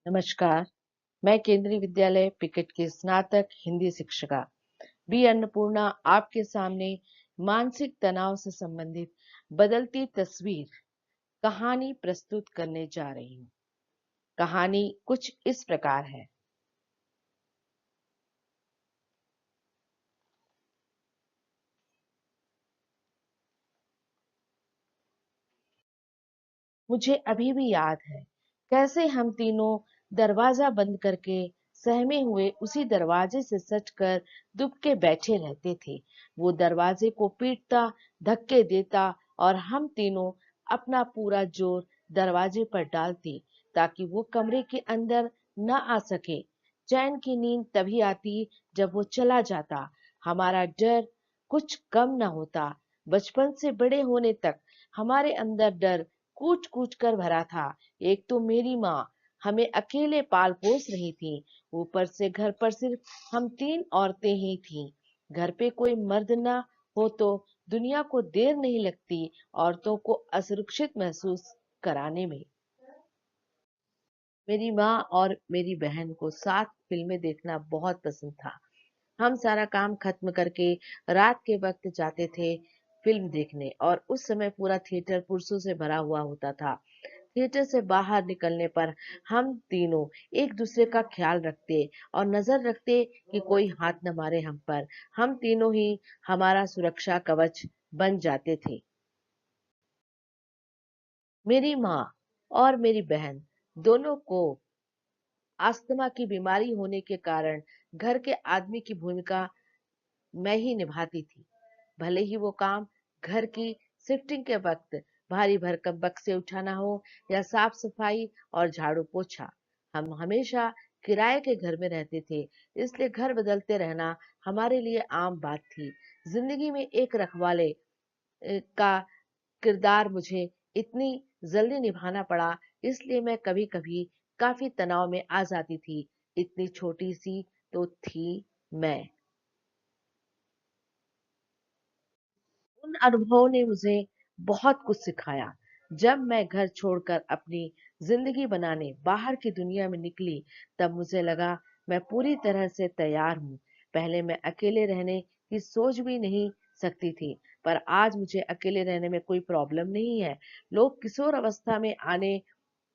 नमस्कार। मैं केंद्रीय विद्यालय पिकेट की स्नातक हिंदी शिक्षिका बी अन्नपूर्णा आपके सामने मानसिक तनाव से संबंधित बदलती तस्वीर कहानी प्रस्तुत करने जा रही हूँ। कहानी कुछ इस प्रकार है। मुझे अभी भी याद है कैसे हम तीनों दरवाजा बंद करके सहमे हुए उसी दरवाजे से सटकर दुबके बैठे रहते थे। वो दरवाजे को पीटता, धक्के देता और हम तीनों अपना पूरा जोर दरवाजे पर डालते ताकि वो कमरे के अंदर न आ सके। चैन की नींद तभी आती जब वो चला जाता। हमारा डर कुछ कम न होता। बचपन से बड़े होने तक हमारे अंदर डर कूट कूट कर भरा था। एक तो मेरी माँ हमें अकेले पाल पोस रही थी, ऊपर से घर पर सिर्फ हम तीन औरतें ही थीं। घर पे कोई मर्द ना हो तो दुनिया को देर नहीं लगती औरतों को असुरक्षित महसूस कराने में। मेरी माँ और मेरी बहन को साथ फिल्में देखना बहुत पसंद था। हम सारा काम खत्म करके रात के वक्त जाते थे फिल्म देखने और उस समय पूरा थिएटर पुरुषों से भरा हुआ होता था। थिएटर से बाहर निकलने पर हम तीनों एक दूसरे का ख्याल रखते और नजर रखते कि कोई हाथ न मारे हम पर। हम तीनों ही हमारा सुरक्षा कवच बन जाते थे। मेरी माँ और मेरी बहन दोनों को अस्थमा की बीमारी होने के कारण घर के आदमी की भूमिका मैं ही निभाती थी। भले ही वो काम घर की शिफ्टिंग के वक्त भारी भरकम बक्से उठाना हो या साफ सफाई और झाड़ू पोछा। हम हमेशा किराए के घर में रहते थे, इसलिए घर बदलते रहना हमारे लिए आम बात थी। जिंदगी में एक रखवाले का किरदार मुझे इतनी जल्दी निभाना पड़ा, इसलिए मैं कभी-कभी काफी तनाव में आ जाती थी। इतनी छोटी सी तो थी मैं। उन अनुभवों ने मुझे बहुत कुछ सिखाया। जब मैं घर छोड़कर अपनी जिंदगी बनाने बाहर की दुनिया में निकली, तब मुझे लगा मैं पूरी तरह से तैयार हूँ। पहले मैं अकेले रहने की सोच भी नहीं सकती थी, पर आज मुझे अकेले रहने में कोई प्रॉब्लम नहीं है। लोग किशोर अवस्था में आने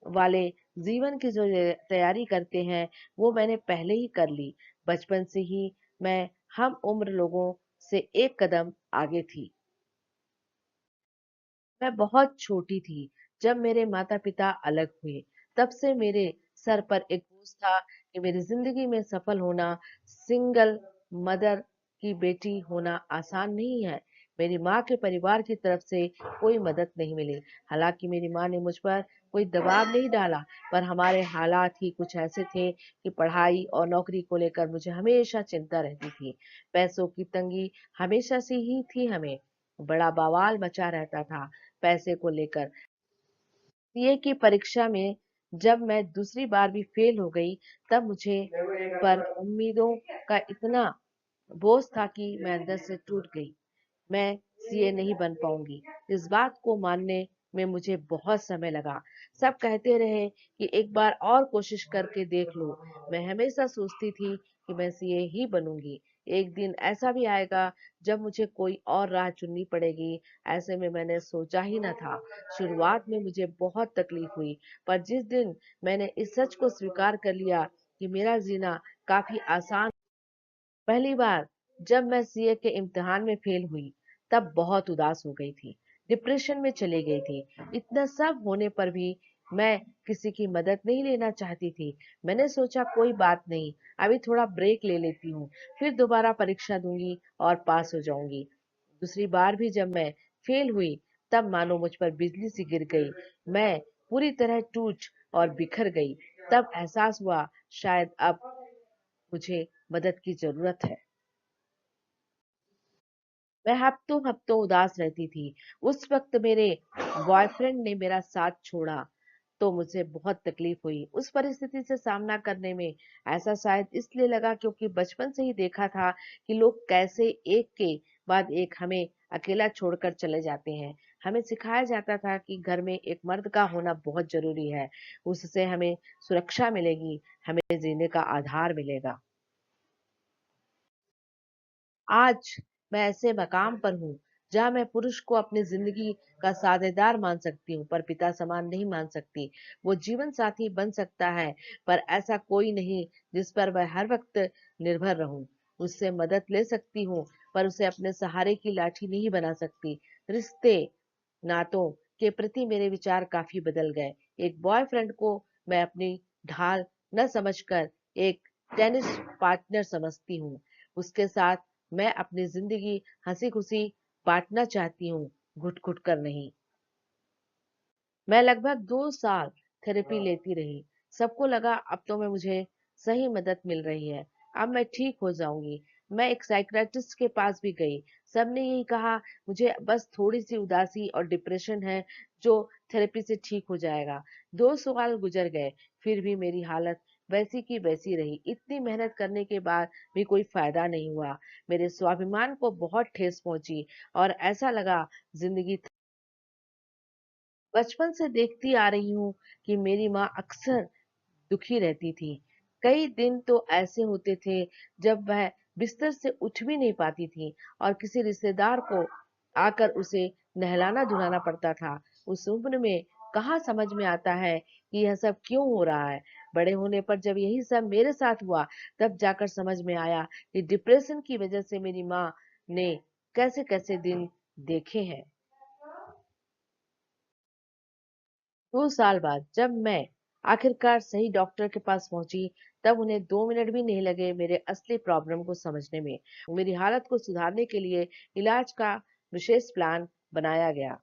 वाले जीवन की जो तैयारी करते हैं, वो मैंने पहले ही कर ली। बचपन से ही मैं हम उम्र लोगों से एक कदम आगे थी। मैं बहुत छोटी थी जब मेरे माता-पिता अलग हुए। तब से मेरे सर पर एक बोझ था कि मेरी जिंदगी में सफल होना, सिंगल मदर की बेटी होना आसान नहीं है। मेरी माँ के परिवार की तरफ से कोई मदद नहीं मिली। हालांकि मेरी माँ ने मुझ पर कोई दबाव नहीं डाला, पर हमारे हालात ही कुछ ऐसे थे कि पढ़ाई और नौकरी को लेकर मुझे हमेशा चिंता रहती थी। पैसों की तंगी हमेशा से ही थी हमें। बड़ा बवाल मचा रहता था पैसे को लेकर। सीए की परीक्षा में जब मैं दूसरी बार भी फेल हो गई, तब मुझे पर उम्मीदों का इतना बोझ था कि मैं अंदर से टूट गई। मैं सीए नहीं बन पाऊंगी। इस बात को मानने में मुझे बहुत समय लगा। सब कहते रहे कि एक बार और कोशिश करके देख लो। मैं हमेशा सोचती थी कि मैं सीए ही बनूंगी। एक दिन ऐसा भी आएगा जब मुझे कोई और राह चुननी पड़ेगी। ऐसे में मैंने सोचा ही न था। शुरुआत में मुझे बहुत तकलीफ हुई, पर जिस दिन मैंने इस सच को स्वीकार कर लिया कि मेरा जीना काफी आसान। पहली बार जब मैं सीए के इम्तिहान में फेल हुई, तब बहुत उदास हो गई थी। डिप्रेशन में चली गई थी। इतना सब होने पर भी मैं किसी की मदद नहीं लेना चाहती थी। मैंने सोचा कोई बात नहीं, अभी थोड़ा ब्रेक ले लेती हूँ, फिर दोबारा परीक्षा दूंगी और पास हो जाऊंगी। दूसरी बार भी जब मैं फेल हुई, तब मानो मुझ पर बिजली सी गिर गई। मैं पूरी तरह टूट और बिखर गई। तब एहसास हुआ शायद अब मुझे मदद की जरूरत है। मैं हफ्तों हफ्तों उदास रहती थी। उस वक्त मेरे बॉयफ्रेंड ने मेरा साथ छोड़ा, तो मुझे बहुत तकलीफ हुई। उस परिस्थिति से सामना करने में ऐसा शायद इसलिए लगा क्योंकि बचपन से ही देखा था कि लोग कैसे एक के बाद एक हमें अकेला छोड़कर चले जाते हैं। हमें सिखाया जाता था कि घर में एक मर्द का होना बहुत ज़रूरी है, उससे हमें सुरक्षा मिलेगी, हमें जीने का आधार मिलेगा। आज मैं ऐसे मकाम पर हूँ जहाँ मैं पुरुष को अपनी जिंदगी का साझेदार मान सकती हूँ पर पिता समान नहीं मान सकती। वो जीवन साथी बन सकता है पर ऐसा कोई नहीं जिस पर मैं हर वक्त निर्भर रहूं। उससे मदद ले सकती हूँ पर उसे अपने सहारे की लाठी नहीं बना सकती। रिश्ते नातों के प्रति मेरे विचार काफी बदल गए। एक बॉयफ्रेंड को मैं अपनी ढाल न समझकर एक टेनिस पार्टनर समझती हूँ। उसके साथ मैं अपनी जिंदगी हंसी खुशी बांटना चाहती हूँ, घुट घुट कर नहीं। मैं लगभग 2 साल थेरेपी लेती रही। सबको लगा अब तो मैं मुझे सही मदद मिल रही है, अब मैं ठीक हो जाऊंगी। मैं एक साइकियाट्रिस्ट के पास भी गई। सबने यही कहा मुझे बस थोड़ी सी उदासी और डिप्रेशन है जो थेरेपी से ठीक हो जाएगा। 2 साल गुजर गए फिर भी मेरी हालत वैसी की वैसी रही। इतनी मेहनत करने के बाद भी कोई फायदा नहीं हुआ। मेरे स्वाभिमान को बहुत ठेस पहुंची और ऐसा लगा जिंदगी। बचपन से देखती आ रही हूँ कि मेरी माँ अक्सर दुखी रहती थी। कई दिन तो ऐसे होते थे जब वह बिस्तर से उठ भी नहीं पाती थी और किसी रिश्तेदार को आकर उसे नहलाना धुलाना पड़ता था। उस उम्र में कहाँ समझ में आता है कि यह सब क्यों हो रहा है। बड़े होने पर जब यही सब मेरे साथ हुआ तब जाकर समझ में आया कि डिप्रेशन की वजह से मेरी माँ ने कैसे कैसे दिन देखे हैं। 2 साल बाद जब मैं आखिरकार सही डॉक्टर के पास पहुंची तब उन्हें 2 मिनट भी नहीं लगे मेरे असली प्रॉब्लम को समझने में। मेरी हालत को सुधारने के लिए इलाज का विशेष प्लान बनाया गया।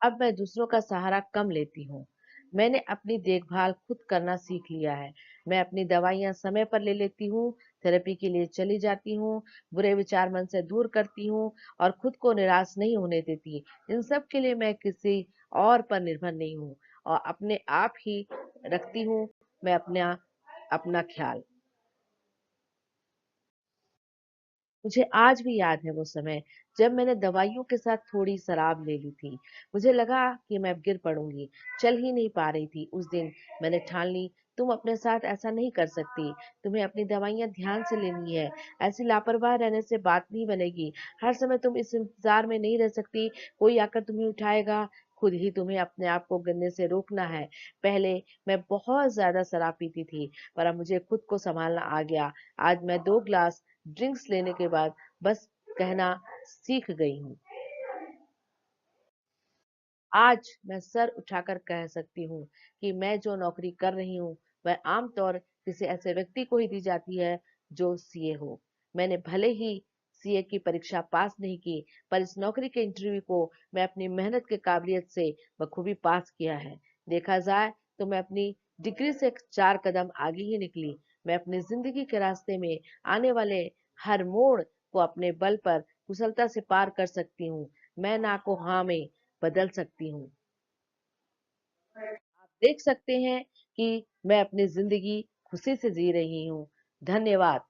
अब मैं दूसरों का सहारा कम लेती हूँ। मैंने अपनी देखभाल खुद करना सीख लिया है। मैं अपनी दवाइयाँ समय पर ले लेती हूँ, थेरेपी के लिए चली जाती हूँ, बुरे विचार मन से दूर करती हूँ और खुद को निराश नहीं होने देती। इन सब के लिए मैं किसी और पर निर्भर नहीं हूँ और अपने आप ही रखती हूँ मैं अपना अपना ख्याल। मुझे आज भी याद है वो समय जब मैंने दवाइयों के साथ थोड़ी शराब ले ली थी। मुझे लगा कि मैं अब गिर पड़ूंगी, चल ही नहीं पा रही थी। उस दिन मैंने ठान ली, तुम अपने साथ ऐसा नहीं कर सकती। तुम्हें अपनी दवाइयाँ ध्यान से लेनी है। ऐसी लापरवाह रहने से बात नहीं बनेगी। हर समय तुम इस इंतजार में नहीं रह सकती कोई आकर तुम्हें उठाएगा। खुद ही तुम्हें अपने आप को गिरने से रोकना है। पहले मैं बहुत ज्यादा शराब पीती थी पर अब मुझे खुद को संभालना आ गया। आज मैं 2 ग्लास ड्रिंक्स लेने के बाद बस कहना सीख गई हूँ। आज मैं सर उठाकर कह सकती हूँ कि मैं जो नौकरी कर रही हूँ वह आमतौर किसी ऐसे व्यक्ति को ही दी जाती है जो सीए हो। मैंने भले ही सीए की परीक्षा पास नहीं की पर इस नौकरी के इंटरव्यू को मैं अपनी मेहनत के काबिलियत से बखूबी पास किया है। देखा जाए तो मैं अपनी डिग्री से 4 कदम आगे ही निकली। मैं अपनी जिंदगी के रास्ते में आने वाले हर मोड़ को अपने बल पर कुशलता से पार कर सकती हूँ। मैं ना को हाँ में बदल सकती हूँ। आप देख सकते हैं कि मैं अपनी जिंदगी खुशी से जी रही हूँ। धन्यवाद।